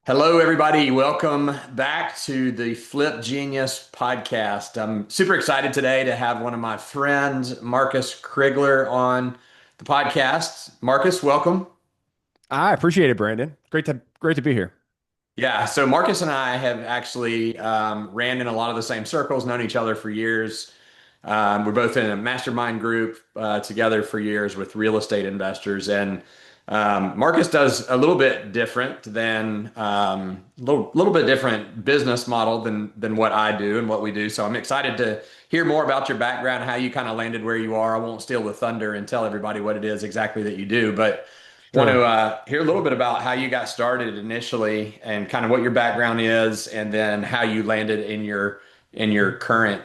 Hello, everybody. Welcome back to the Flip Genius podcast. I'm super excited today to have one of my friends, Marcus Crigler, on the podcast. Marcus, welcome. I appreciate it, Brandon. Great to be here. Yeah, so Marcus and I have actually ran in a lot of the same circles, known each other for years. We're both in a mastermind group together for years with real estate investors, and Marcus does a little bit different than little bit different business model than what I do and what we do. So I'm excited to hear more about your background, how you kind of landed where you are. I won't steal the thunder and tell everybody what it is exactly that you do, but want to Sure. hear a little bit about how you got started initially and kind of what your background is, and then how you landed in your current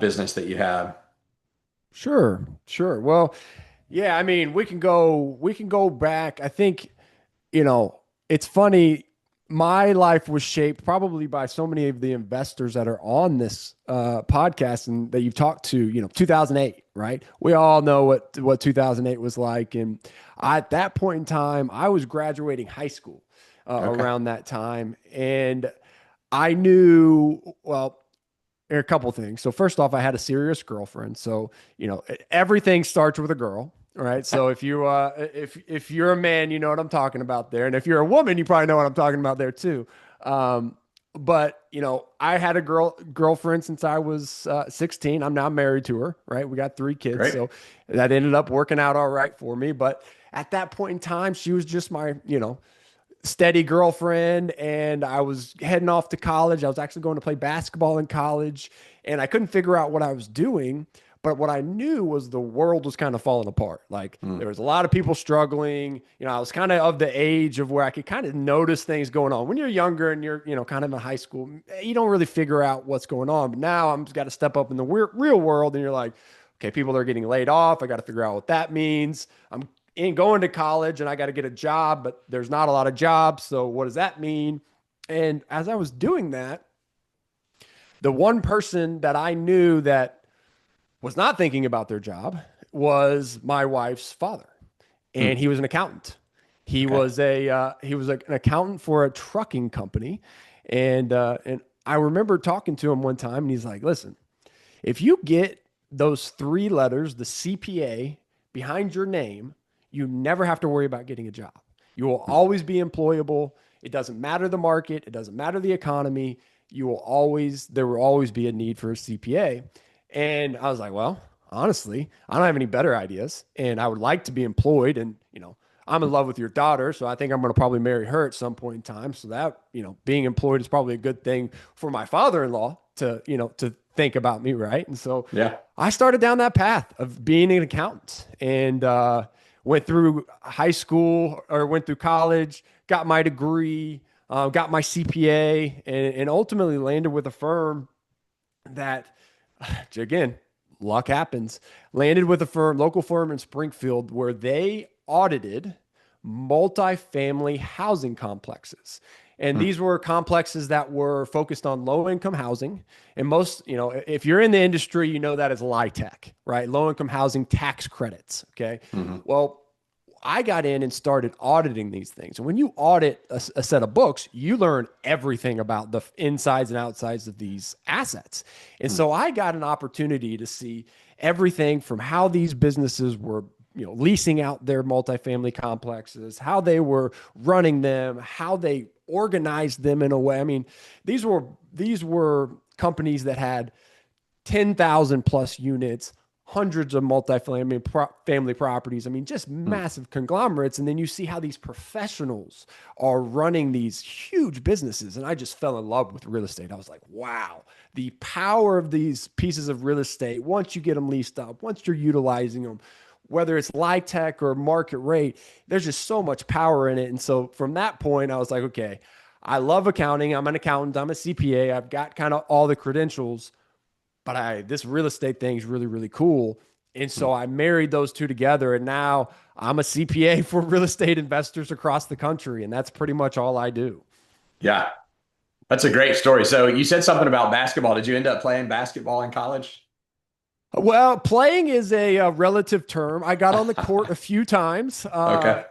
business that you have. Sure. Well, yeah, I mean, we can go back. I think, you know, it's funny. My life was shaped probably by so many of the investors that are on this podcast and that you've talked to, 2008, right? We all know what 2008 was like. And at that point in time, I was graduating high school Okay. around that time. And I knew, well, a couple things. So first off, I had a serious girlfriend. So, everything starts with a girl, right? So if you're a man, you know what I'm talking about there. And if you're a woman, you probably know what I'm talking about there too. Um, but I had a girlfriend since I was 16. I'm now married to her, right? We got three kids. Great. So that ended up working out all right for me. But at that point in time, she was just my, steady girlfriend, and I was heading off to college. I was actually going to play basketball in college, and I couldn't figure out what I was doing. But what I knew was the world was kind of falling apart. Like Mm. there was a lot of people struggling. I was kind of the age of where I could kind of notice things going on. When you're younger and you're, kind of in high school, you don't really figure out what's going on. But now I'm got to step up in the real world, and you're like, okay, people are getting laid off. I got to figure out what that means. I'm in going to college and I got to get a job, but there's not a lot of jobs. So what does that mean? And as I was doing that, the one person that I knew that was not thinking about their job was my wife's father, and Mm. he was an accountant. Okay. He was an accountant for a trucking company, and I remember talking to him one time, and he's like, "Listen, if you get those three letters, the CPA behind your name, you never have to worry about getting a job. You will Mm. always be employable. It doesn't matter the market, it doesn't matter the economy. There will always be a need for a CPA." And I was like, well, honestly, I don't have any better ideas. And I would like to be employed. And, I'm in love with your daughter. So I think I'm going to probably marry her at some point in time. So that, being employed is probably a good thing for my father in law to think about me. Right. And so Yeah. I started down that path of being an accountant and went through high school or went through college, got my degree, got my CPA, and ultimately landed with a firm that, again, luck happens. Landed with a local firm in Springfield, where they audited multifamily housing complexes. And Mm. these were complexes that were focused on low income housing. And most, if you're in the industry, you know that as LIHTC, right? Low income housing tax credits. Okay. Mhm. Well, I got in and started auditing these things. And when you audit a set of books, you learn everything about the insides and outsides of these assets. And Mm. so I got an opportunity to see everything from how these businesses were, leasing out their multifamily complexes, how they were running them, how they organized them in a way. I mean, these were companies that had 10,000 plus units, hundreds of family properties. I mean, just Mm. massive conglomerates. And then you see how these professionals are running these huge businesses. And I just fell in love with real estate. I was like, wow, the power of these pieces of real estate, once you get them leased up, once you're utilizing them, whether it's light tech or market rate, there's just so much power in it. And so from that point, I was like, okay, I love accounting. I'm an accountant. I'm a CPA. I've got kind of all the credentials, but this real estate thing is really, really cool. And so Mm. I married those two together, and now I'm a CPA for real estate investors across the country, and that's pretty much all I do. Yeah. That's a great story. So you said something about basketball. Did you end up playing basketball in college? Well, playing is a relative term. I got on the court a few times. Okay.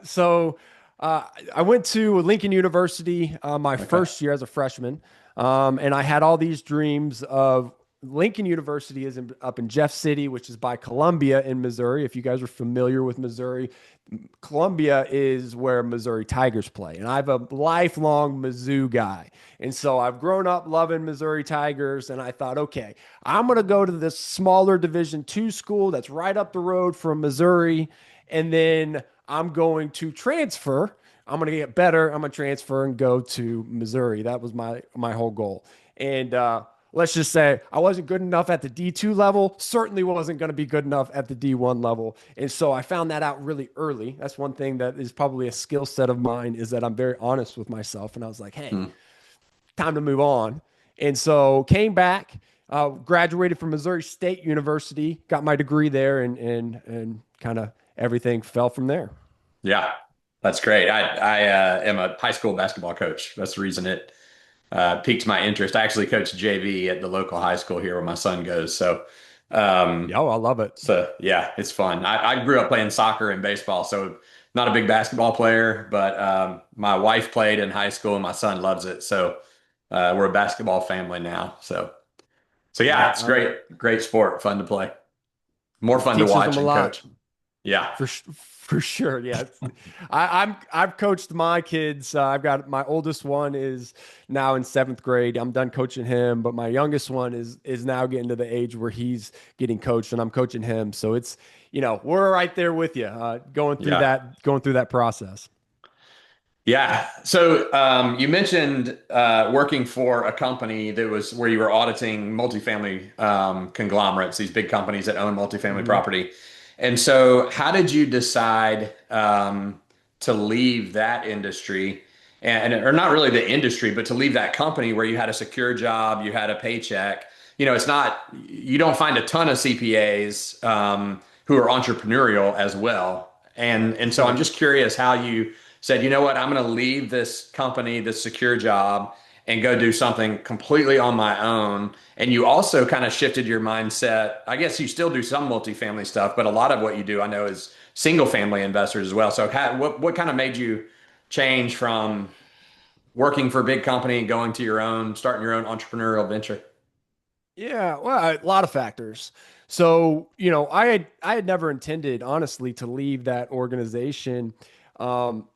Uh, I went to Lincoln University my Okay. first year as a freshman, and I had all these dreams of Lincoln University is up in Jeff City, which is by Columbia in Missouri. If you guys are familiar with Missouri, Columbia is where Missouri Tigers play, and I'm a lifelong Mizzou guy, and so I've grown up loving Missouri Tigers, and I thought, okay, I'm going to go to this smaller Division II school that's right up the road from Missouri, and then I'm going to transfer. I'm going to get better. I'm going to transfer and go to Missouri. That was my whole goal. And let's just say I wasn't good enough at the D2 level, certainly wasn't going to be good enough at the D1 level. And so I found that out really early. That's one thing that is probably a skill set of mine, is that I'm very honest with myself. And I was like, hey, Hmm. time to move on. And so came back, graduated from Missouri State University, got my degree there, and kind of everything fell from there. Yeah, that's great. I am a high school basketball coach. That's the reason it piqued my interest. I actually coach JV at the local high school here where my son goes. Um, Yo, I love it. so yeah, it's fun. I grew up playing soccer and baseball, so not a big basketball player, but my wife played in high school and my son loves it. So we're a basketball family now. So yeah, Yeah, it's great, great sport, fun to play, more it fun to teaches them watch a and lot. coach. Yeah, For sure, yeah. I've coached my kids. I've got my oldest one is now in seventh grade. I'm done coaching him, but my youngest one is now getting to the age where he's getting coached, and I'm coaching him. So it's we're right there with you, yeah. going through that process. Yeah. So you mentioned working for a company that was where you were auditing multifamily conglomerates, these big companies that own multifamily Mhm. property. And so, how did you decide to leave that industry, or not really the industry, but to leave that company where you had a secure job, you had a paycheck? It's not, you don't find a ton of CPAs who are entrepreneurial as well. And so I'm Sure. just curious how you said, you know what, I'm going to leave this company, this secure job, and go do something completely on my own. And you also kind of shifted your mindset. I guess you still do some multifamily stuff, but a lot of what you do, I know, is single family investors as well. So what kind of made you change from working for a big company and going to your own, starting your own entrepreneurial venture? Yeah, well, a lot of factors. So, I had never intended, honestly, to leave that organization.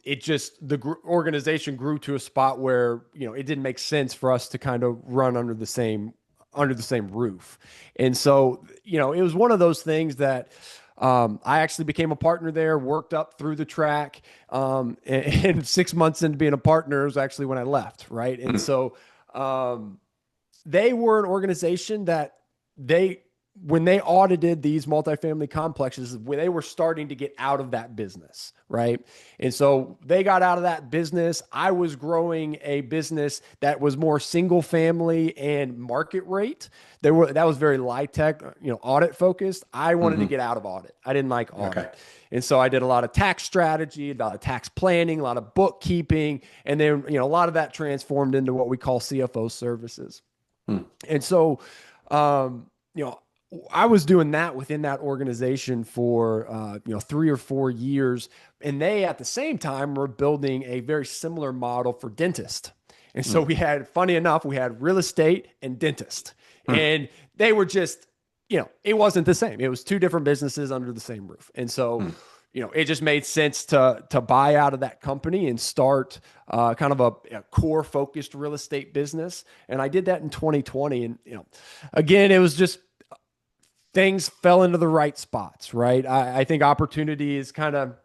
It just organization grew to a spot where it didn't make sense for us to kind of run under the same roof, and so it was one of those things that I actually became a partner there, worked up through the track, and 6 months into being a partner was actually when I left, right, and Hmm. so. They were an organization that they when they audited these multifamily complexes, they were starting to get out of that business, right? And so they got out of that business. I was growing a business that was more single family and market rate. That was very light tech, audit focused. I wanted to Hmm. get out of audit. I didn't like Okay. audit. And so I did a lot of tax strategy, a lot of tax planning, a lot of bookkeeping, and then a lot of that transformed into what we call CFO services. Hmm. And so, um, you know, I was doing that within that organization for 3 or 4 years, and they at the same time were building a very similar model for dentist. And so Hmm. we had, funny enough, we had real estate and dentist, Hmm. and they were just, it wasn't the same. It was two different businesses under the same roof, and so Hmm. it just made sense to buy out of that company and start kind of a core focused real estate business. And I did that in 2020. And again, it was just things fell into the right spots, right? I think opportunity is kind of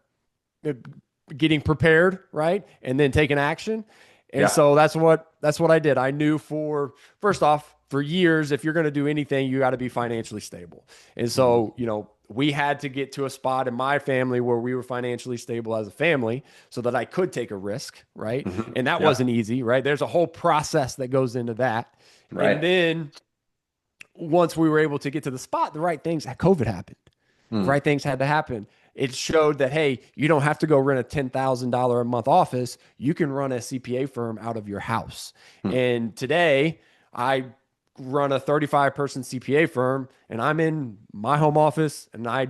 getting prepared, right, and then taking action. And Yeah. so that's what I did. I knew for first off for years, if you're going to do anything, you got to be financially stable. And Hmm. so we had to get to a spot in my family where we were financially stable as a family, so that I could take a risk, right? Hmm. And that Yeah. wasn't easy, right? There's a whole process that goes into that. And Right. then once we were able to get to the spot, the right things, COVID happened. The Hmm. right things had to happen. It showed that, hey, you don't have to go rent a $10,000 a month office. You can run a CPA firm out of your house. Hmm. And today, I run a 35-person CPA firm, and I'm in my home office and I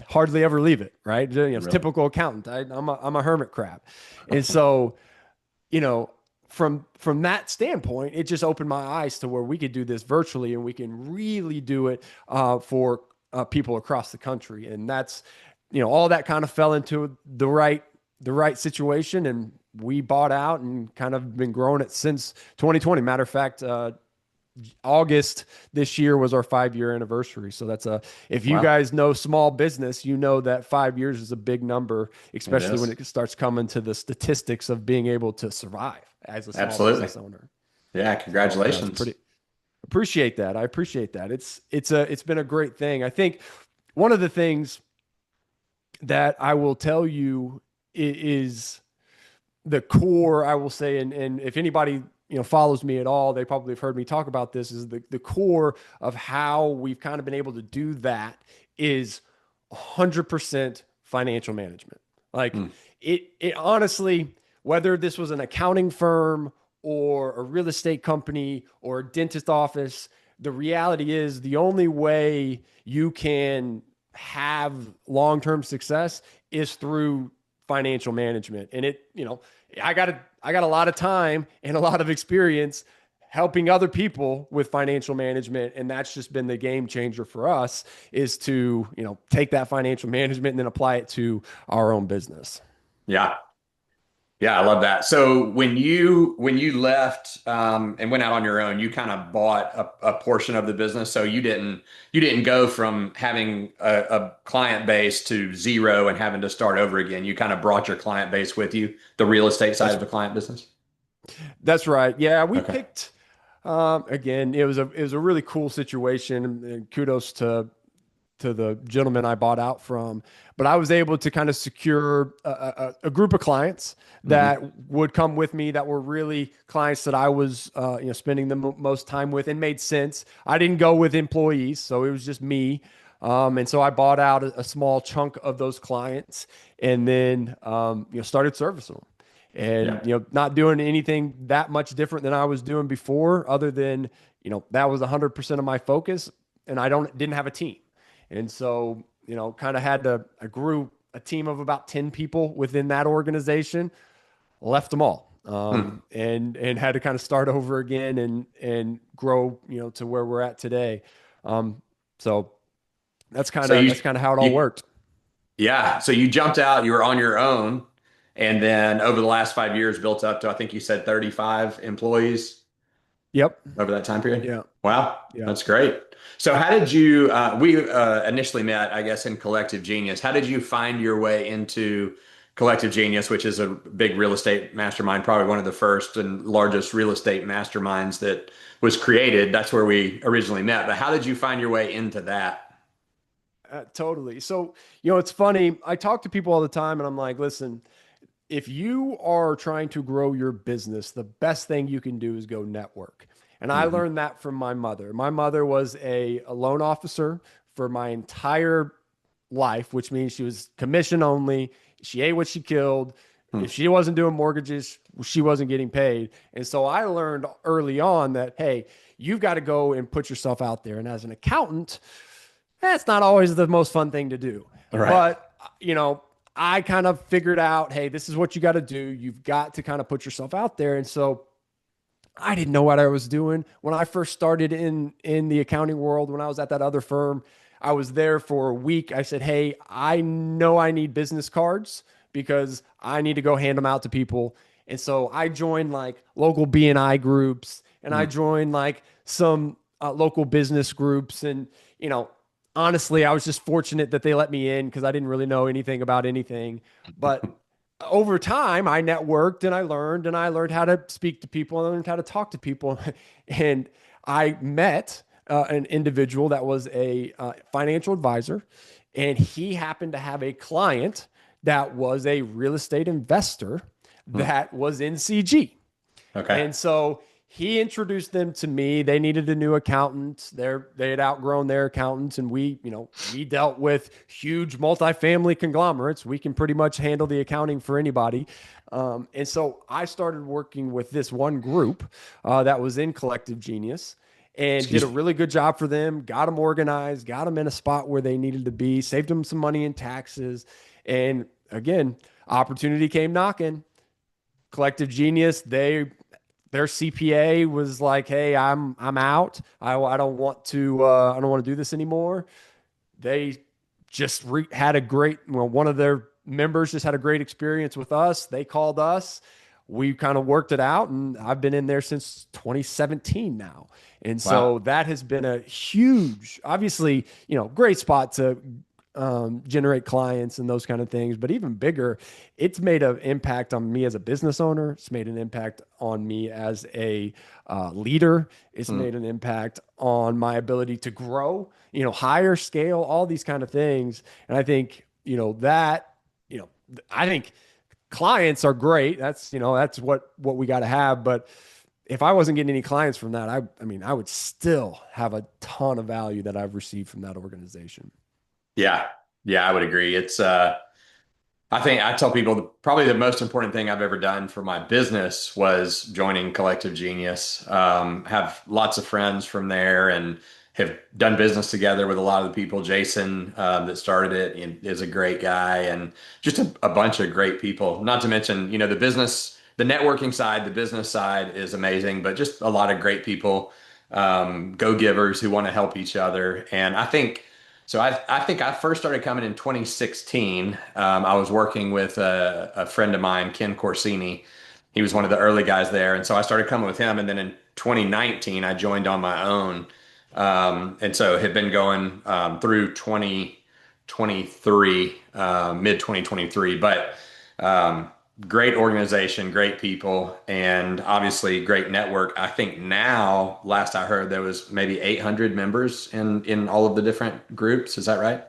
hardly ever leave it, right? You know, it's Really? typical accountant. I'm a hermit crab. And so, you know, from that standpoint, it just opened my eyes to where we could do this virtually and we can really do it for people across the country. And that's, you know, all that kind of fell into the right situation, and we bought out and kind of been growing it since 2020. Matter of fact, August this year was our 5-year anniversary. So that's if you Wow. guys know small business, you know that 5 years is a big number, It especially when is. it starts coming to the statistics of being able to survive as a small Absolutely. business owner. Yeah. So it's pretty, Congratulations. appreciate that. I appreciate that. It's been a great thing. I think one of the things that I will tell you is the core, I will say, and if anybody, you know, follows me at all, they probably have heard me talk about this, is the core of how we've kind of been able to do that is 100% financial management. Like Hmm. it honestly, whether this was an accounting firm or a real estate company or a dentist office, the reality is the only way you can have long-term success is through financial management. And it, you know, I got a lot of time and a lot of experience helping other people with financial management, and that's just been the game changer for us, is to, you know, take that financial management and then apply it to our own business. Yeah. Yeah, I love that. So when you left and went out on your own, you kind of bought a portion of the business. So you didn't go from having a client base to zero and having to start over again. You kind of brought your client base with you, the real estate side That's of the client business. that's right. Yeah, we Okay. picked again, it was a really cool situation, and kudos to the gentleman I bought out from. But I was able to kind of secure a group of clients Hmm. that would come with me, that were really clients that I was, you know, spending the most time with, and made sense. I didn't go with employees, so it was just me. And so I bought out a small chunk of those clients, and then, you know, started servicing them. And, Yeah. you know, not doing anything that much different than I was doing before, other than, you know, that was 100% of my focus, and didn't have a team. And so, you know, kind of I grew a team of about 10 people within that organization, left them all. Hmm. And had to kind of start over again and grow, you know, to where we're at today. So that's kind So of you that's kind of how it all you worked. yeah, so you jumped out, you were on your own, and then over the last 5 years built up to I think you said 35 employees Yep. over that time period. Yeah. Wow, Yeah. that's great. So how did you we initially met, I guess, in Collective Genius. How did you find your way into Collective Genius, which is a big real estate mastermind, probably one of the first and largest real estate masterminds that was created. That's where we originally met. But how did you find your way into that? Totally. So, you know, it's funny. I talk to people all the time, and I'm like, listen, if you are trying to grow your business, the best thing you can do is go network. And I Hmm. learned that from my mother. My mother was a loan officer for my entire life, which means she was commission only. She ate what she killed. If she wasn't doing mortgages, she wasn't getting paid. And so I learned early on that, hey, you've got to go and put yourself out there. And as an accountant, that's not always the most fun thing to do. All right. But, you know, I kind of figured out, hey, this is what you got to do. You've got to kind of put yourself out there. And so I didn't know what I was doing when I first started in the accounting world. When I was at that other firm, I was there for a week. I said, "Hey, I know I need business cards because I need to go hand them out to people." And so I joined like local BNI groups, and I Mm. joined like some local business groups. And, you know, honestly, I was just fortunate that they let me in because I didn't really know anything about anything. But over time, I networked and I learned how to speak to people and I learned how to talk to people. And I met an individual that was a financial advisor, and he happened to have a client that was a real estate investor Mm. that was in CG. Okay. And so he introduced them to me. They needed a new accountant. They had outgrown their accountants, and we dealt with huge multifamily conglomerates. We can pretty much handle the accounting for anybody. And so I started working with this one group that was in Collective Genius. and did Excuse a me. really good job for them, got them organized, got them in a spot where they needed to be, saved them some money in taxes. And again, opportunity came knocking. Collective Genius, their CPA was like, "Hey, I'm out. I don't want to I don't want to do this anymore." They just had a great, well, one of their members just had a great experience with us. They called us. We kind of worked it out, and I've been in there since 2017 now. And Wow. so that has been a huge, obviously, great spot to generate clients and those kind of things. But even bigger, it's made an impact on me as a business owner. It's made an impact on me as a leader. It's Hmm. made an impact on my ability to grow, higher scale, all these kind of things. And I think, I think clients are great. That's what we got to have. But if I wasn't getting any clients from that, I mean, I would still have a ton of value that I've received from that organization. Yeah. Yeah, I would agree. It's I think I tell people probably the most important thing I've ever done for my business was joining Collective Genius. Have lots of friends from there and have done business together with a lot of the people. Jason, that started it is a great guy, and just a bunch of great people. Not to mention, the business, the networking side, the business side is amazing, but just a lot of great people, go-givers who want to help each other. And I think. So I think I first started coming in 2016. I was working with a friend of mine, Ken Corsini. He was one of the early guys there, and so I started coming with him. And then in 2019, I joined on my own, and so had been going through 2023, mid 2023. But um, great organization, great people, and obviously great network. I think now, last I heard, there was maybe 800 members in all of the different groups. Is that right?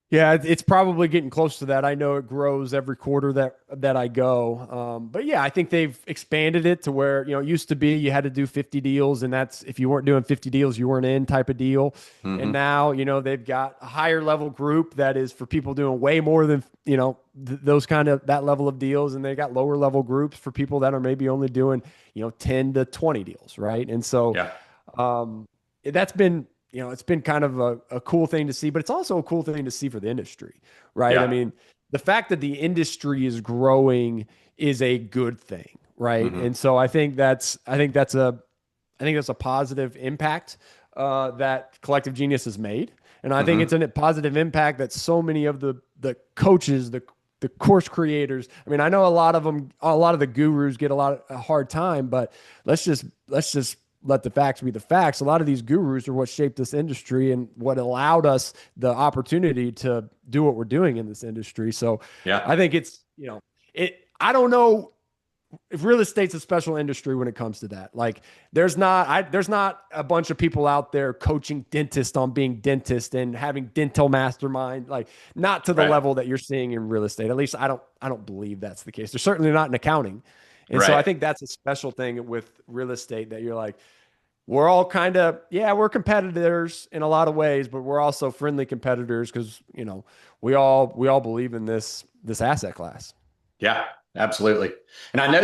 Yeah, it's probably getting close to that. I know it grows every quarter that I go. But yeah, I think they've expanded it to where, it used to be you had to do 50 deals, and that's if you weren't doing 50 deals, you weren't in type of deal. And Hmm. now, they've got a higher level group that is for people doing way more than, those kind of that level of deals. And they got lower level groups for people that are maybe only doing, 10 to 20 deals, right? And so Yeah. um, that's been, it's been kind of a cool thing to see, but it's also a cool thing to see for the industry, right? I Yeah. mean, the fact that the industry is growing is a good thing, right? Hmm. And so I think that's a positive impact that Collective Genius has made, and I think it's Hmm. a positive impact that so many of the coaches, the course creators. I mean, I know a lot of the gurus get a hard time, but let's just let the facts be the facts. A lot of these gurus are what shaped this industry and what allowed us the opportunity to do what we're doing in this industry. So Yeah. I think I don't know if real estate's a special industry when it comes to that. Like there's not a bunch of people out there coaching dentists on being dentists and having dental mastermind, like not to the Right. level that you're seeing in real estate. At least I don't believe that's the case. They're certainly not in accounting. And so I Right. think that's a special thing with real estate that you're like, we're all kind of, yeah, we're competitors in a lot of ways, but we're also friendly competitors because, we all believe in this asset class. Yeah, absolutely. And I know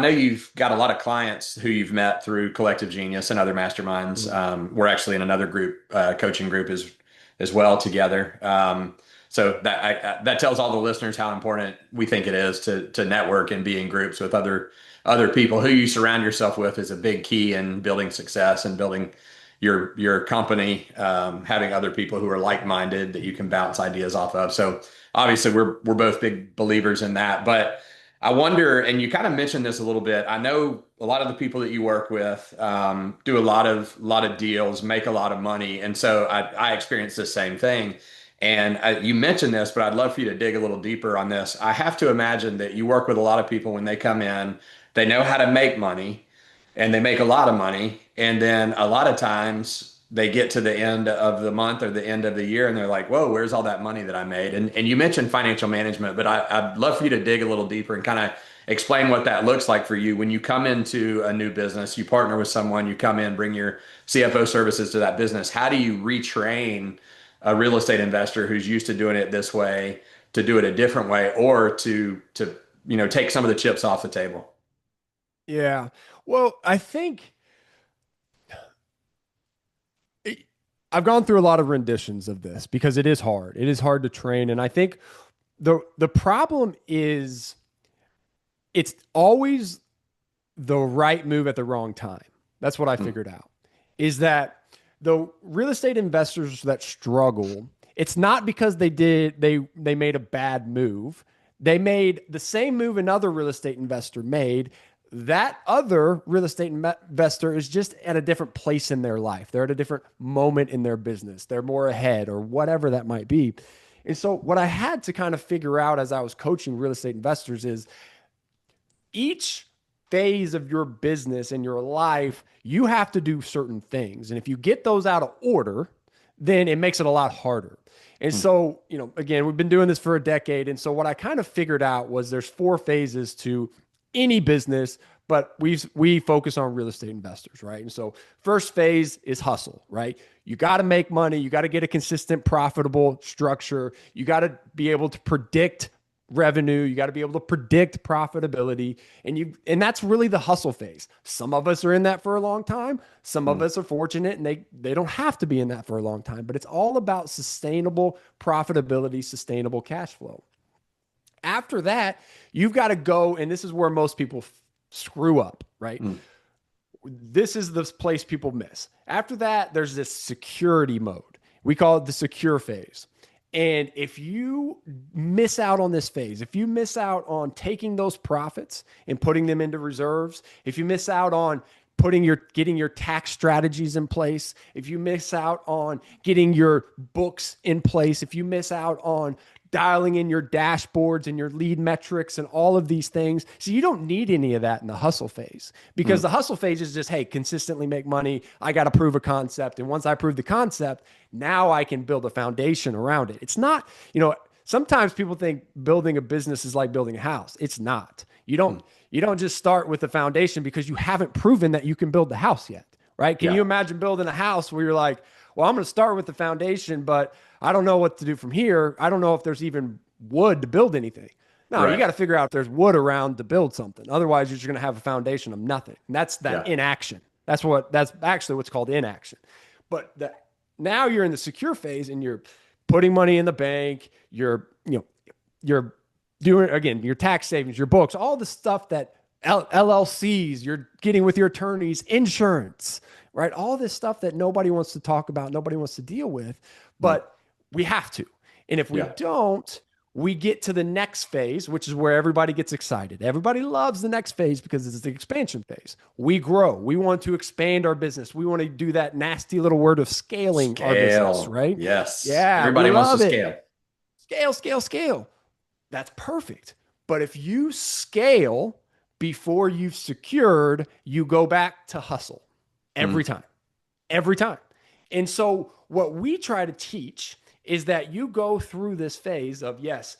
you've got a lot of clients who you've met through Collective Genius and other masterminds. Mhm. We're actually in another group, coaching group as well together. So that tells all the listeners how important we think it is to network and be in groups with other people. Who you surround yourself with is a big key in building success and building your company. Having other people who are like-minded that you can bounce ideas off of. So obviously we're both big believers in that. But I wonder, and you kind of mentioned this a little bit. I know a lot of the people that you work with do a lot of deals, make a lot of money, and so I experience the same thing. And you mentioned this, but I'd love for you to dig a little deeper on this. I have to imagine that you work with a lot of people when they come in, they know how to make money and they make a lot of money. And then a lot of times they get to the end of the month or the end of the year and they're like, whoa, where's all that money that I made? And you mentioned financial management, but I'd love for you to dig a little deeper and kind of explain what that looks like for you when you come into a new business, you partner with someone, you come in, bring your CFO services to that business. How do you retrain a real estate investor who's used to doing it this way to do it a different way or to take some of the chips off the table? Yeah. Well, I think I've gone through a lot of renditions of this because it is hard. It is hard to train. And I think the problem is it's always the right move at the wrong time. That's what I Mm, figured out is that the real estate investors that struggle, it's not because they made a bad move. They made the same move another real estate investor made. That other real estate investor is just at a different place in their life. They're at a different moment in their business. They're more ahead or whatever that might be. And so what I had to kind of figure out as I was coaching real estate investors is each phase of your business and your life, you have to do certain things. And if you get those out of order, then it makes it a lot harder. And mm, so, again, we've been doing this for a decade. And so what I kind of figured out was there's 4 phases to any business, but we focus on real estate investors, right? And so first phase is hustle, right? You got to make money. You got to get a consistent, profitable structure. You got to be able to predict revenue. You got to be able to predict profitability. And that's really the hustle phase. Some of us are in that for a long time. Some of mm, us are fortunate and they don't have to be in that for a long time, but it's all about sustainable profitability, sustainable cash flow. After that, you've got to go, and this is where most people screw up, right? mm, This is the place people miss. After that, there's this security mode. We call it the secure phase. And if you miss out on this phase, if you miss out on taking those profits and putting them into reserves, if you miss out on getting your tax strategies in place, if you miss out on getting your books in place, if you miss out on dialing in your dashboards and your lead metrics and all of these things. So you don't need any of that in the hustle phase because mm. the hustle phase is just, hey, consistently make money. I got to prove a concept. And once I prove the concept, now I can build a foundation around it. It's not, sometimes people think building a business is like building a house. It's not. You don't just start with the foundation because you haven't proven that you can build the house yet, right? Can you Yeah. imagine building a house where you're like, well, I'm going to start with the foundation, but I don't know what to do from here. I don't know if there's even wood to build anything. No, you Right. got to figure out if there's wood around to build something. Otherwise, you're just going to have a foundation of nothing. And that's that Yeah. inaction. That's actually what's called inaction. But now you're in the secure phase and you're putting money in the bank. You're doing, again, your tax savings, your books, all the stuff that LLCs, you're getting with your attorneys, insurance, right? All this stuff that nobody wants to talk about, nobody wants to deal with, Mm, but we have to. And if we yeah. don't, we get to the next phase, which is where everybody gets excited. Everybody loves the next phase because it's the expansion phase. We grow. We want to expand our business. We want to do that nasty little word of scaling our business, Scale. right? Yes. Yeah, we Everybody wants to love it. scale. Scale, scale, scale. That's perfect. But if you scale before you've secured, you go back to hustle Mm, every time, every time. And so what we try to teach is that you go through this phase of, yes,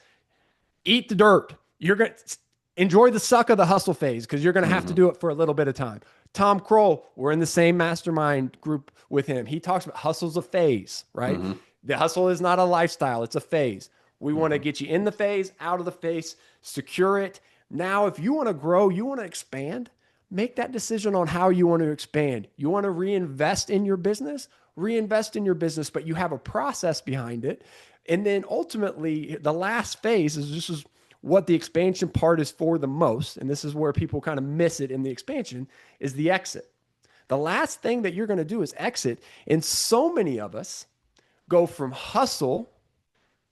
eat the dirt. You're going to enjoy the suck of the hustle phase because you're going to have to mhm, do it for a little bit of time. Tom Kroll, we're in the same mastermind group with him. He talks about hustle's a phase, right? mhm, The hustle is not a lifestyle, it's a phase. We want to mhm. get you in the phase, out of the phase, secure it. Now, if you want to grow, you want to expand, make that decision on how you want to expand. You want to reinvest in your business, but you have a process behind it. And then ultimately, the last phase is this is what the expansion part is for the most. And this is where people kind of miss it in the expansion is the exit. The last thing that you're going to do is exit. And so many of us go from hustle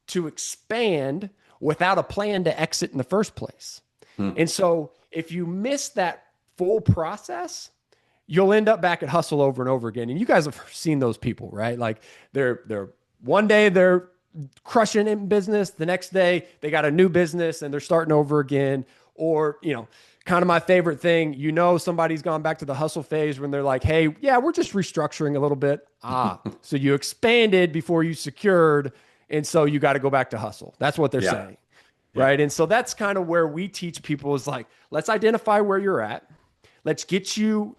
to expand without a plan to exit in the first place. Mm. And so if you miss that full process, you'll end up back at hustle over and over again. And you guys have seen those people, right? Like they're one day they're crushing in business, the next day they got a new business and they're starting over again. Or, kind of my favorite thing, somebody's gone back to the hustle phase when they're like, hey, yeah, we're just restructuring a little bit. So you expanded before you secured. And so you got to go back to hustle. That's what they're Yeah. saying. Yeah. Right. And so that's kind of where we teach people is like, let's identify where you're at. Let's get you,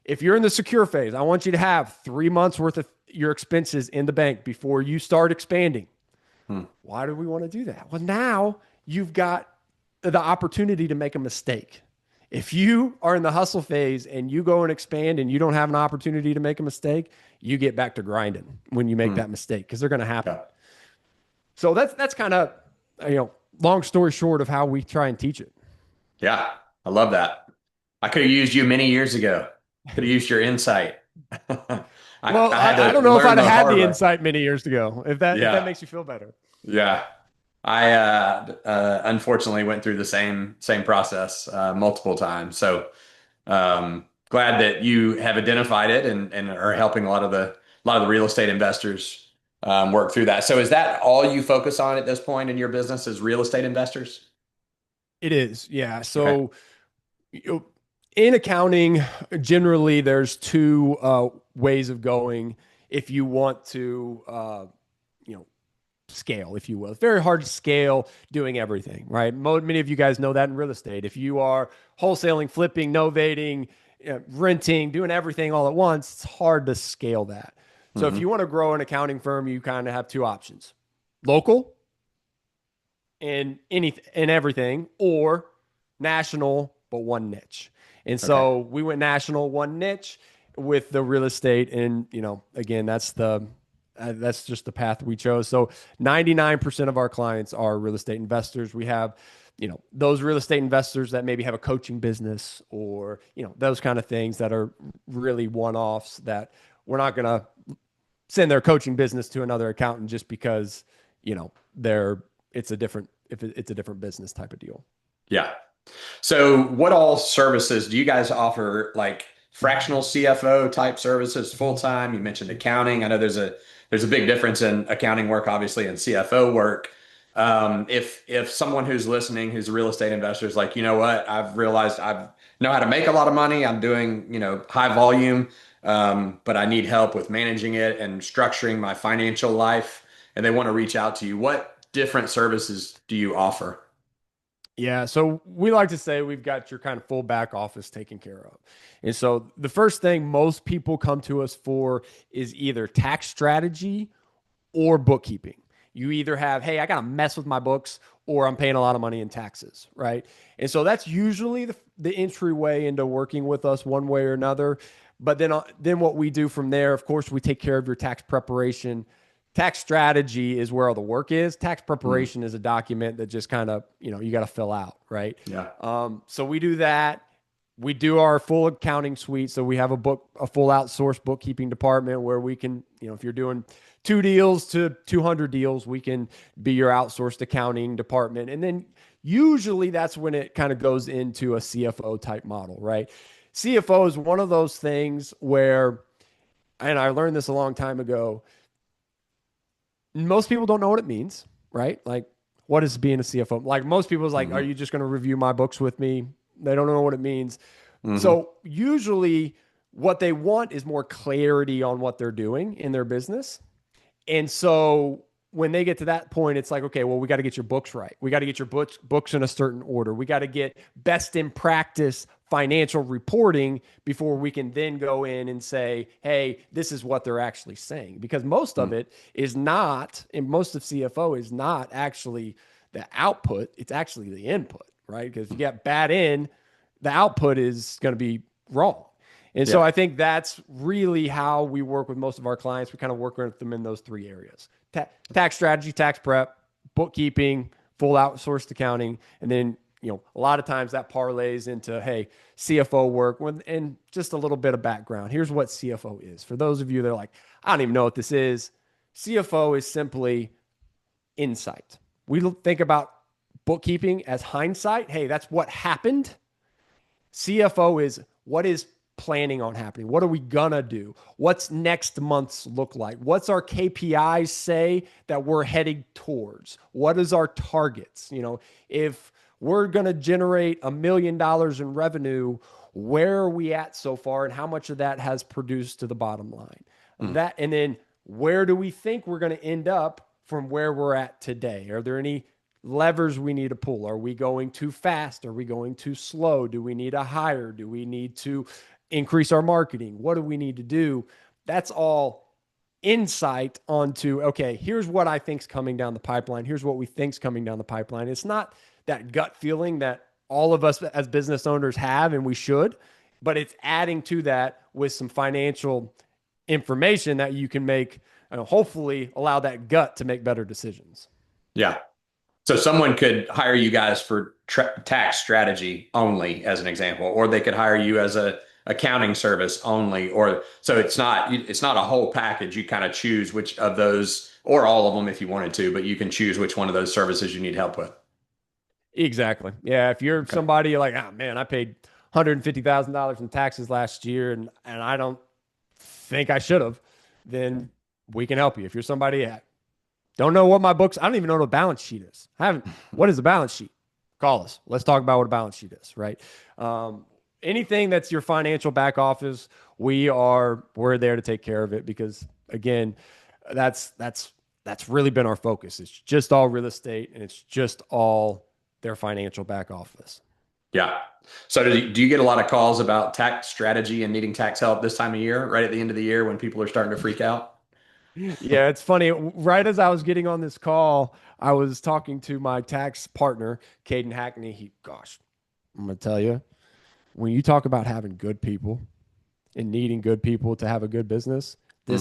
if you're in the secure phase, I want you to have 3 months worth of your expenses in the bank before you start expanding. Hmm. Why do we want to do that? Well, now you've got the opportunity to make a mistake. If you are in the hustle phase and you go and expand and you don't have an opportunity to make a mistake, you get back to grinding when you make Hmm. that mistake because they're going to happen. Yeah. So that's kind of, you know, long story short of how we try and teach it. Yeah. I love that. I could have used you many years ago. Could have used your insight. Well, I had I don't to know if learn I'd have the had hard the way. insight many years ago. If that Yeah. makes you feel better. Yeah. I unfortunately went through the same process multiple times. So glad that you have identified it and are helping a lot of the real estate investors work through that. So is that all you focus on at this point in your business is real estate investors? It is, yeah. Okay. So you know, in accounting, generally there's two ways of going if you want to, you know, scale, if you will. It's very hard to scale doing everything, right? Many of you guys know that in real estate. If you are wholesaling, flipping, novating, renting, doing everything all at once, it's hard to scale that. So if you Hmm. want to grow an accounting firm, you kind of have two options: local and anything and everything, or national but one niche. And Okay. so we went national, one niche with the real estate, and you know, again, that's just the path we chose. So 99% of our clients are real estate investors. We have, you know, those real estate investors that maybe have a coaching business or, you know, those kind of things that are really one-offs that we're not going to send their coaching business to another accountant just because, you know, they're it's a different if it's a different business type of deal. Yeah. So what all services do you guys offer, like fractional CFO type services full time? You mentioned accounting. I know there's a big difference in accounting work, obviously, and CFO work. If someone who's listening, who's a real estate investor, is like, you know what, I've realized I know how to make a lot of money. I'm doing, high volume, but I need help with managing it and structuring my financial life, and they want to reach out to you. What different services do you offer? Yeah, so we like to say we've got your kind of full back office taken care of. And so the first thing most people come to us for is either tax strategy or bookkeeping. You either have, hey, I got to mess with my books, or I'm paying a lot of money in taxes, right? And so that's usually the entryway into working with us one way or another. But then what we do from there, of course, we take care of your tax preparation. Tax strategy is where all the work is. Tax Mm, preparation is a document that just kind of, you know, you got to fill out, right? yeah. So we do that. We do our full accounting suite. So we have a full outsourced bookkeeping department where we can, you know, if you're doing 2 deals to 200 deals, we can be your outsourced accounting department. And then usually that's when it kind of goes into a CFO type model, right? CFO is one of those things where, and I learned this a long time ago, most people don't know what it means, right? Like, what is being a CFO? Like, most people is like, are Hmm. you just going to review my books with me? They don't know what it means. Hmm. So, usually, what they want is more clarity on what they're doing in their business. And so when they get to that point, it's like, okay, well, we got to get your books right. We got to get your books in a certain order. We got to get best in practice financial reporting before we can then go in and say, hey, this is what they're actually saying. Because most of it is not, and most of CFO is not actually the output, it's actually the input, right? Because if you get bad in, the output is going to be wrong. And so Yeah. I think that's really how we work with most of our clients. We kind of work with them in those three areas: tax strategy, tax prep, bookkeeping, full outsourced accounting. And then, you know, a lot of times that parlays into, hey, CFO work. And just a little bit of background. Here's what CFO is. For those of you that are like, I don't even know what this is, CFO is simply insight. We think about bookkeeping as hindsight. Hey, that's what happened. CFO is what is planning on happening. What are we gonna do? What's next month's look like? What's our KPIs say that we're heading towards? What is our targets? You know, if we're gonna generate $1 million in revenue, where are we at so far, and how much of that has produced to the bottom line? Mm. That, and then where do we think we're gonna end up from where we're at today? Are there any levers we need to pull? Are we going too fast? Are we going too slow? Do we need to hire? Do we need to increase our marketing? What do we need to do? That's all insight onto, okay, here's what I think's coming down the pipeline. Here's what we think's coming down the pipeline. It's not that gut feeling that all of us as business owners have, and we should, but it's adding to that with some financial information that you can make, hopefully allow that gut to make better decisions. Yeah. So someone could hire you guys for tax strategy only, as an example, or they could hire you as a accounting service only, or so it's not a whole package. You kind of choose which of those, or all of them if you wanted to, but you can choose which one of those services you need help with. Exactly. Yeah. If you're Okay. somebody like, oh man, I paid $150,000 in taxes last year and I don't think I should have, then we can help you. If you're somebody that don't know what my books, I don't even know what a balance sheet is. I haven't, what is a balance sheet? Call us. Let's talk about what a balance sheet is, right? Anything that's your financial back office, we're there to take care of it because again, that's really been our focus. It's just all real estate and it's just all their financial back office. Yeah. So do you get a lot of calls about tax strategy and needing tax help this time of year, right at the end of the year when people are starting to freak out? Yeah, it's funny. Right as I was getting on this call, I was talking to my tax partner, Caden Hackney. Gosh, I'm going to tell you, when you talk about having good people and needing good people to have a good business, Hmm.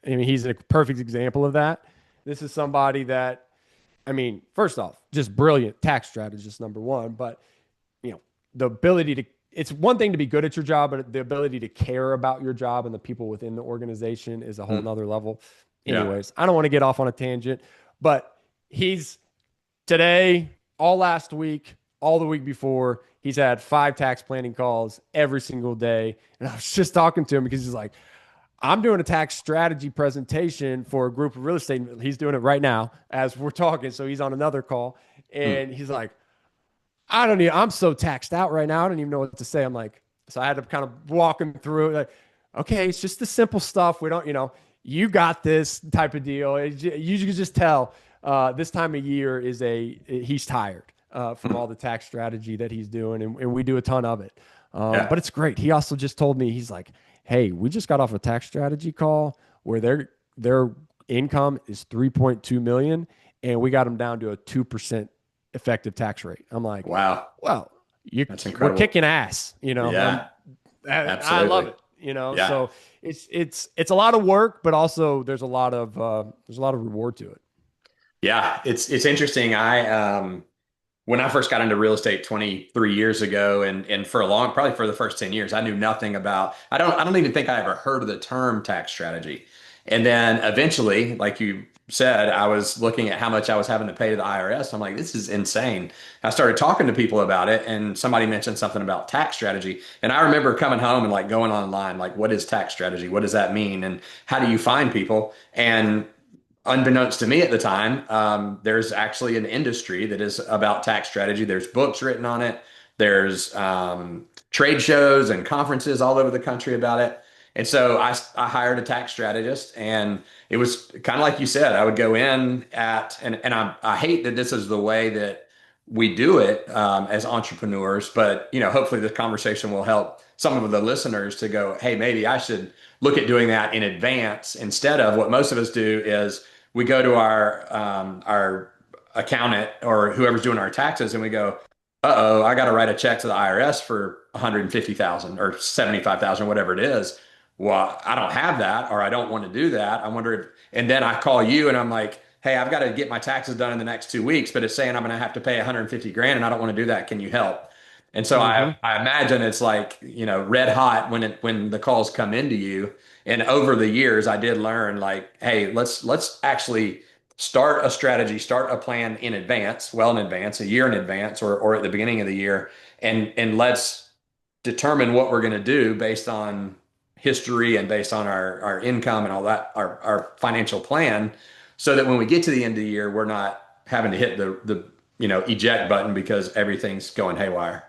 I mean, he's a perfect example of that. This is somebody that, I mean, first off, just brilliant tax strategist, number one, but the ability to, it's one thing to be good at your job, but the ability to care about your job and the people within the organization is a whole nother level. Yeah. Anyways, I don't want to get off on a tangent, but he's today, all last week, all the week before, he's had 5 tax planning calls every single day. And I was just talking to him because he's like, I'm doing a tax strategy presentation for a group of real estate. He's doing it right now as we're talking. So he's on another call. Mm. And he's like, I'm so taxed out right now. I don't even know what to say. I'm like, so I had to kind of walk him through it. Like, okay, it's just the simple stuff. We don't, you got this type of deal. You can just tell this time of year he's tired from all the tax strategy that he's doing. And we do a ton of it. Yeah. But it's great. He also just told me, he's like, hey, we just got off a tax strategy call where their income is 3.2 million and we got them down to a 2% effective tax rate. I'm like, Wow. well, That's we're incredible. kicking ass, Yeah. I love Absolutely. it, Yeah. so it's a lot of work, but also there's a lot of reward to it. Yeah. It's interesting. When I first got into real estate 23 years ago, and for a long, probably for the first 10 years, I knew nothing about, I don't even think I ever heard of the term tax strategy. And then eventually, like you said, I was looking at how much I was having to pay to the IRS. I'm like, this is insane. I started talking to people about it, and somebody mentioned something about tax strategy. And I remember coming home and like going online, like, what is tax strategy? What does that mean? And how do you find people? And unbeknownst to me at the time, there's actually an industry that is about tax strategy. There's books written on it. There's trade shows and conferences all over the country about it. And so I hired a tax strategist, and it was kind of like you said. I would go in and I hate that this is the way that we do it as entrepreneurs, but hopefully this conversation will help some of the listeners to go, hey, maybe I should look at doing that in advance instead of what most of us do is we go to our accountant or whoever's doing our taxes and we go, uh-oh, I got to write a check to the IRS for 150,000 or 75,000, whatever it is. Well, I don't have that, or I don't want to do that. I wonder if, and then I call you and I'm like, hey, I've got to get my taxes done in the next 2 weeks, but it's saying I'm going to have to pay 150 grand and I don't want to do that. Can you help? And so Mm-hmm. I imagine it's like, red hot when the calls come into you. And over the years, I did learn like, hey, let's actually start a strategy, start a plan in advance, well in advance, a year in advance, or at the beginning of the year, and let's determine what we're going to do based on history and based on our income and all that, our financial plan, so that when we get to the end of the year, we're not having to hit the eject button because everything's going haywire.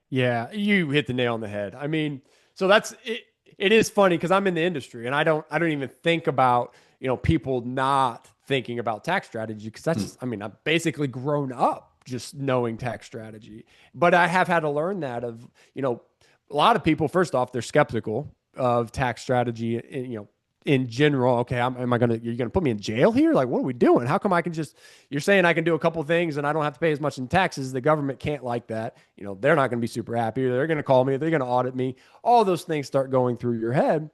Yeah, you hit the nail on the head. I mean, so that's it. It is funny because I'm in the industry and I don't even think about, people not thinking about tax strategy because that's Hmm. just, I mean, I've basically grown up just knowing tax strategy. But I have had to learn that a lot of people, first off, they're skeptical of tax strategy, in general, okay, am I gonna, you're gonna put me in jail here? Like, what are we doing? How come I can just, you're saying I can do a couple things and I don't have to pay as much in taxes? The government can't like that. You know, they're not gonna be super happy. They're gonna call me, they're gonna audit me. All those things start going through your head.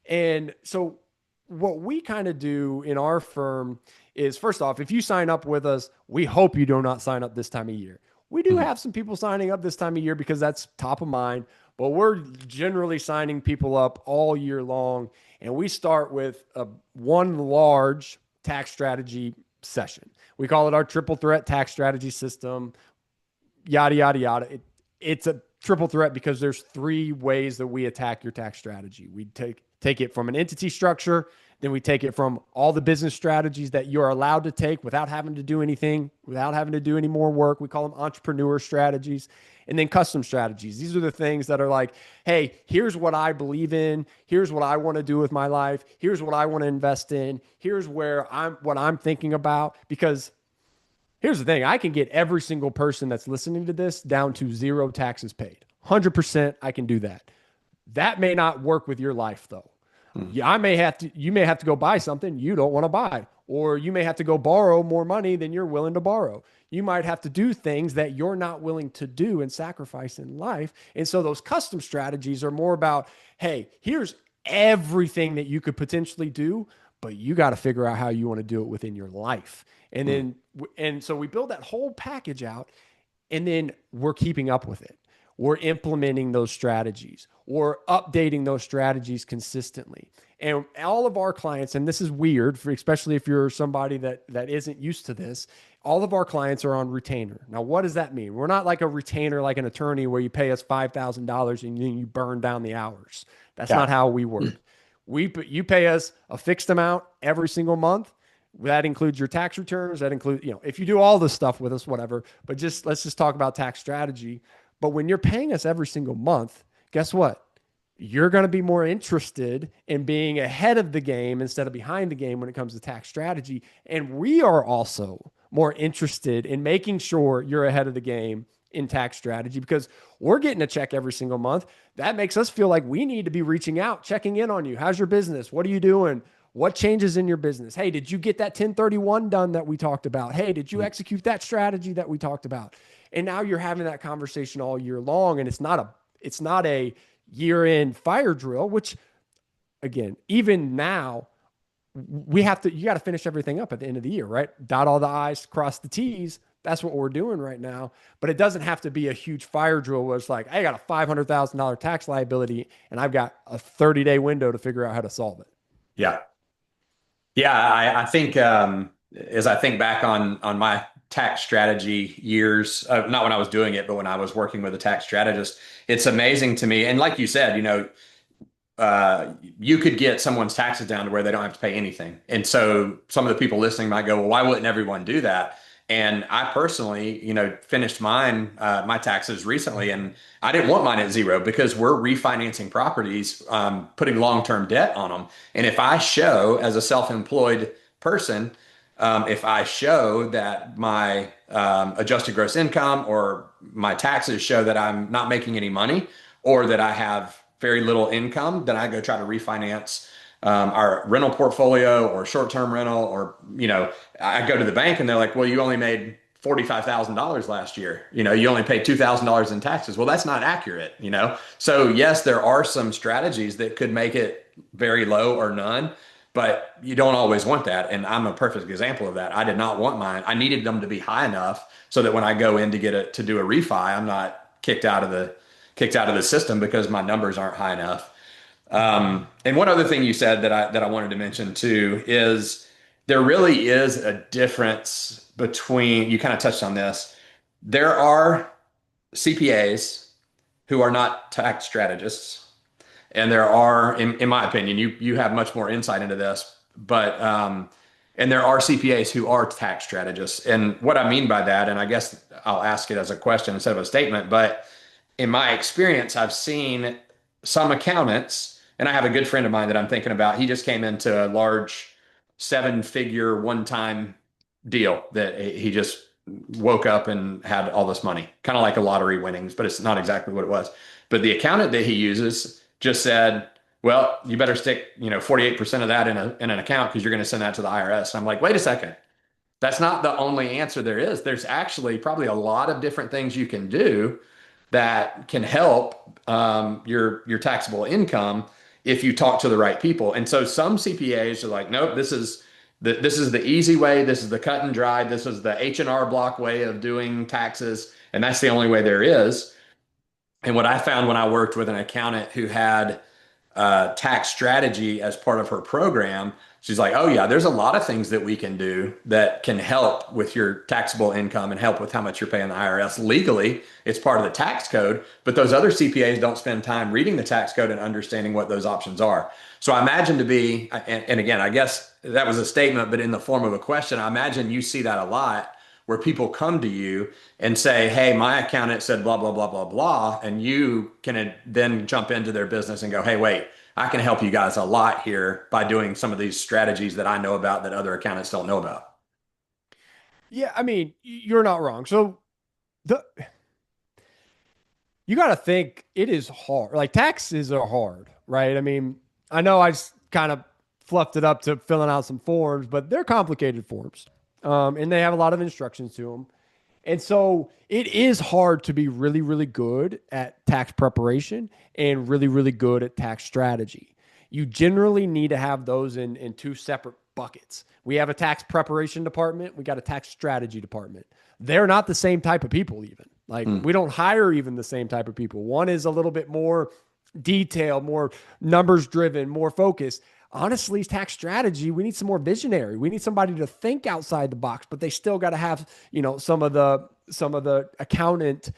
And so what we kind of do in our firm is, first off, if you sign up with us, we hope you do not sign up this time of year. We do Mhm. have some people signing up this time of year because that's top of mind, but we're generally signing people up all year long. And we start with one large tax strategy session. We call it our triple threat tax strategy system, yada, yada, yada. It's a triple threat because there's three ways that we attack your tax strategy. We take it from an entity structure, then we take it from all the business strategies that you're allowed to take without having to do anything, without having to do any more work. We call them entrepreneur strategies. And then custom strategies. These are the things that are like, hey, here's what I believe in. Here's what I want to do with my life. Here's what I want to invest in. Here's what I'm thinking about. Because here's the thing, I can get every single person that's listening to this down to zero taxes paid. 100% I can do that. That may not work with your life though. Mhm. Yeah, you may have to go buy something you don't want to buy, or you may have to go borrow more money than you're willing to borrow. You might have to do things that you're not willing to do and sacrifice in life. And so those custom strategies are more about, hey, here's everything that you could potentially do, but you got to figure out how you want to do it within your life. And Mhm. then, and so we build that whole package out, and then we're keeping up with it. We're implementing those strategies or updating those strategies consistently. And all of our clients, and this is weird, for especially if you're somebody that isn't used to this, all of our clients are on retainer. Now, what does that mean? We're not like a retainer, like an attorney where you pay us $5,000 and then you burn down the hours. That's not Yeah. how we work. You pay us a fixed amount every single month. That includes your tax returns. That includes, if you do all this stuff with us, whatever. But just let's just talk about tax strategy. But when you're paying us every single month, guess what? You're going to be more interested in being ahead of the game instead of behind the game when it comes to tax strategy. And we are also more interested in making sure you're ahead of the game in tax strategy because we're getting a check every single month. That makes us feel like we need to be reaching out, checking in on you. How's your business? What are you doing? What changes in your business? Hey, did you get that 1031 done that we talked about? Hey, did you Mhm. execute that strategy that we talked about? And now you're having that conversation all year long, and it's not a year end fire drill, which again, even now, you got to finish everything up at the end of the year, right? Dot all the I's, cross the T's. That's what we're doing right now. But it doesn't have to be a huge fire drill where it's like, I got a $500,000 tax liability and I've got a 30-day window to figure out how to solve it. Yeah. Yeah, I think as I think back on my tax strategy years, not when I was doing it, but when I was working with a tax strategist, it's amazing to me. And like you said, you could get someone's taxes down to where they don't have to pay anything. And so some of the people listening might go, well, why wouldn't everyone do that? And I personally, finished my taxes recently, and I didn't want mine at zero because we're refinancing properties, putting long-term debt on them. And if I show as a self-employed person, if I show that my adjusted gross income or my taxes show that I'm not making any money or that I have very little income, then I go try to refinance our rental portfolio or short-term rental, or I go to the bank and they're like, "Well, you only made $45,000 last year. You only paid $2,000 in taxes." Well, that's not accurate. So yes, there are some strategies that could make it very low or none, but you don't always want that. And I'm a perfect example of that. I did not want mine. I needed them to be high enough so that when I go in to do a refi, I'm not kicked out of the system because my numbers aren't high enough. And one other thing you said that I wanted to mention too is there really is a difference between, you kind of touched on this. There are CPAs who are not tax strategists, and there are, in my opinion, you have much more insight into this, but and there are CPAs who are tax strategists. And what I mean by that, and I guess I'll ask it as a question instead of a statement, but in my experience, I've seen some accountants, and I have a good friend of mine that I'm thinking about. He just came into a large seven-figure one-time deal that he just woke up and had all this money, kind of like a lottery winnings, but it's not exactly what it was. But the accountant that he uses just said, well, you better stick, 48% of that in an account because you're going to send that to the IRS. And I'm like, wait a second. That's not the only answer there is. There's actually probably a lot of different things you can do that can help your taxable income if you talk to the right people. And so some CPAs are like, nope, this is the easy way. This is the cut and dry. This is the H&R Block way of doing taxes, and that's the only way there is. And what I found when I worked with an accountant who had tax strategy as part of her program, she's like, oh, yeah, there's a lot of things that we can do that can help with your taxable income and help with how much you're paying the IRS. Legally, it's part of the tax code, but those other CPAs don't spend time reading the tax code and understanding what those options are. So I imagine to be, and again, I guess that was a statement, but in the form of a question, I imagine you see that a lot where people come to you and say, hey, my accountant said blah, blah, blah, blah, blah. And you can then jump into their business and go, hey, wait, I can help you guys a lot here by doing some of these strategies that I know about that other accountants don't know about. Yeah, I mean, you're not wrong. So the you got to think it is hard. Like taxes are hard, right? I mean, I know I just kind of fluffed it up to filling out some forms, but they're complicated forms, and they have a lot of instructions to them. And so it is hard to be really, really good at tax preparation and really, really good at tax strategy. You generally need to have those in two separate buckets. We have a tax preparation department, we got a tax strategy department. They're not the same type of people, even. Like, Mm. we don't hire even the same type of people. One is a little bit more detailed, more numbers driven, more focused. Honestly, tax strategy, we need some more visionary. We need somebody to think outside the box, but they still got to have, some of the accountant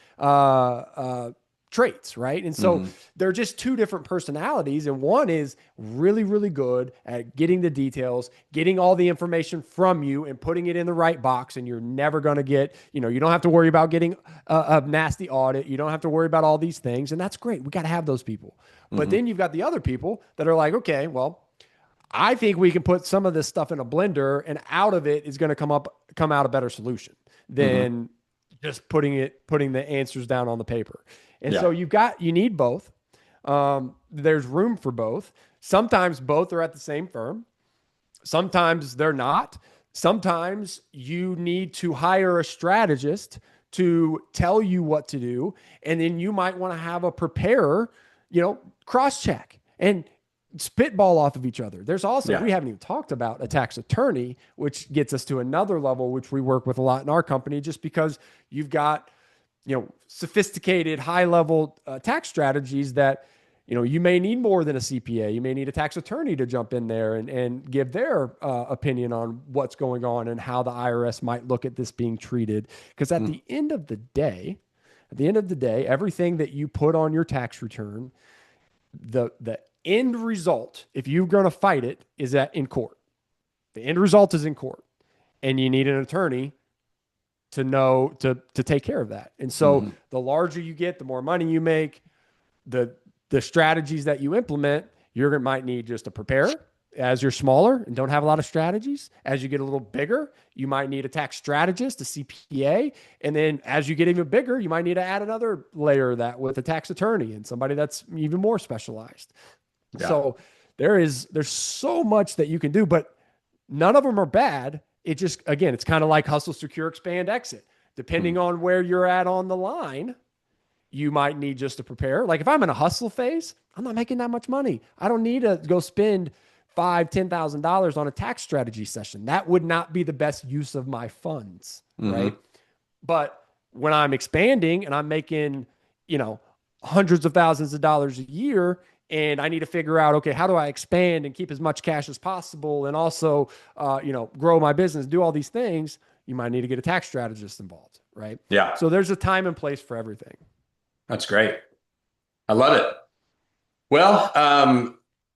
traits, right? And so Mhm. they're just two different personalities. And one is really, really good at getting the details, getting all the information from you and putting it in the right box. And you're never going to get, you don't have to worry about getting a nasty audit. You don't have to worry about all these things. And that's great. We got to have those people. But Mhm. then you've got the other people that are like, okay, well, I think we can put some of this stuff in a blender, and out of it is going to come out a better solution Mhm. than just putting the answers down on the paper. And so Yeah. you need both. There's room for both. Sometimes both are at the same firm. Sometimes they're not. Sometimes you need to hire a strategist to tell you what to do. And then you might want to have a preparer, cross check and spitball off of each other. There's also, Yeah. we haven't even talked about a tax attorney, which gets us to another level, which we work with a lot in our company, just because you've got, sophisticated high level tax strategies that, you may need more than a CPA. You may need a tax attorney to jump in there and give their opinion on what's going on and how the IRS might look at this being treated. Because Mm. at the end of the day, everything that you put on your tax return, the end result, if you're going to fight it, is in court. The end result is in court, and you need an attorney to know to take care of that. And so Mhm. the larger you get, the more money you make, the the strategies that you implement, you might need just a preparer. As you're smaller and don't have a lot of strategies, as you get a little bigger, you might need a tax strategist, a CPA. And then as you get even bigger, you might need to add another layer of that with a tax attorney and somebody that's even more specialized. Yeah. So there's so much that you can do, but none of them are bad. It just, again, it's kind of like hustle, secure, expand, exit. Depending Mm. on where you're at on the line, you might need just to prepare. Like if I'm in a hustle phase, I'm not making that much money. I don't need to go spend $5,000, $10,000 on a tax strategy session. That would not be the best use of my funds, right? Mhm. But when I'm expanding and I'm making, you know, hundreds of thousands of dollars a year, and I need to figure out, okay, how do I expand and keep as much cash as possible, and also, grow my business, do all these things, you might need to get a tax strategist involved, right? Yeah. So there's a time and place for everything. That's great. I love it. Well,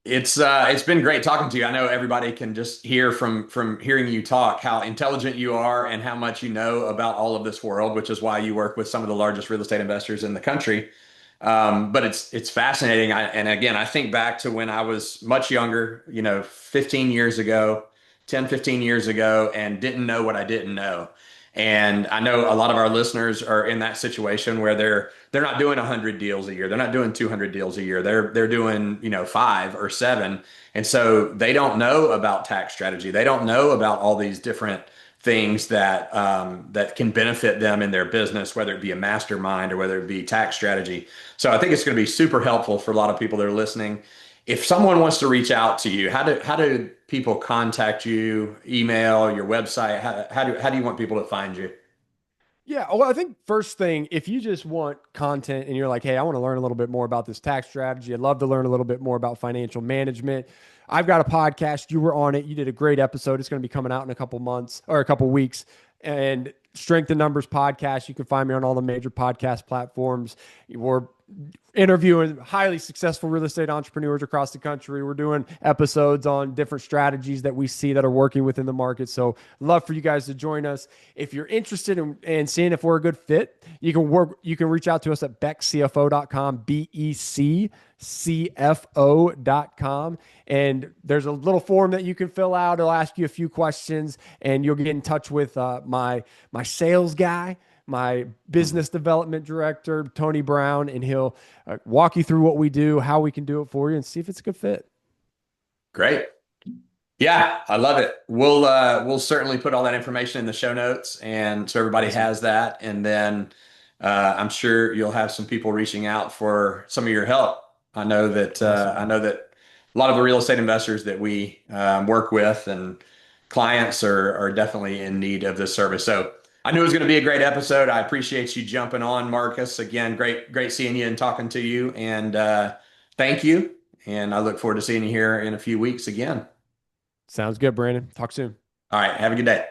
it's been great talking to you. I know everybody can just hear from hearing you talk how intelligent you are and how much you know about all of this world, which is why you work with some of the largest real estate investors in the country. But it's fascinating. And again, I think back to when I was much younger, 15 years ago, 10, 15 years ago, and didn't know what I didn't know. And I know a lot of our listeners are in that situation where they're not doing 100 deals a year. They're not doing 200 deals a year. They're doing, five or seven. And so they don't know about tax strategy. They don't know about all these different things that can benefit them in their business, whether it be a mastermind or whether it be tax strategy. So I think it's going to be super helpful for a lot of people that are listening. If someone wants to reach out to you, how do people contact you? Email, your website? How do you want people to find you? Yeah, well, I think first thing, if you just want content and you're like, hey, I want to learn a little bit more about this tax strategy, I'd love to learn a little bit more about financial management. I've got a podcast. You were on it. You did a great episode. It's going to be coming out in a couple months or a couple weeks. And Strength in Numbers podcast. You can find me on all the major podcast platforms. We're interviewing highly successful real estate entrepreneurs across the country. We're doing episodes on different strategies that we see that are working within the market. So love for you guys to join us. If you're interested in seeing if we're a good fit, you can reach out to us at beckcfo.com, BECCFO.com. And there's a little form that you can fill out. It'll ask you a few questions and you'll get in touch with my sales guy, my business development director, Tony Brown, and he'll walk you through what we do, how we can do it for you, and see if it's a good fit. Great. Yeah, I love it. We'll certainly put all that information in the show notes, and so everybody Awesome. has that. And then I'm sure you'll have some people reaching out for some of your help. Awesome. I know that a lot of the real estate investors that we work with and clients are definitely in need of this service. So I knew it was going to be a great episode. I appreciate you jumping on, Marcus. Again, great seeing you and talking to you. And thank you. And I look forward to seeing you here in a few weeks again. Sounds good, Brandon. Talk soon. All right. Have a good day.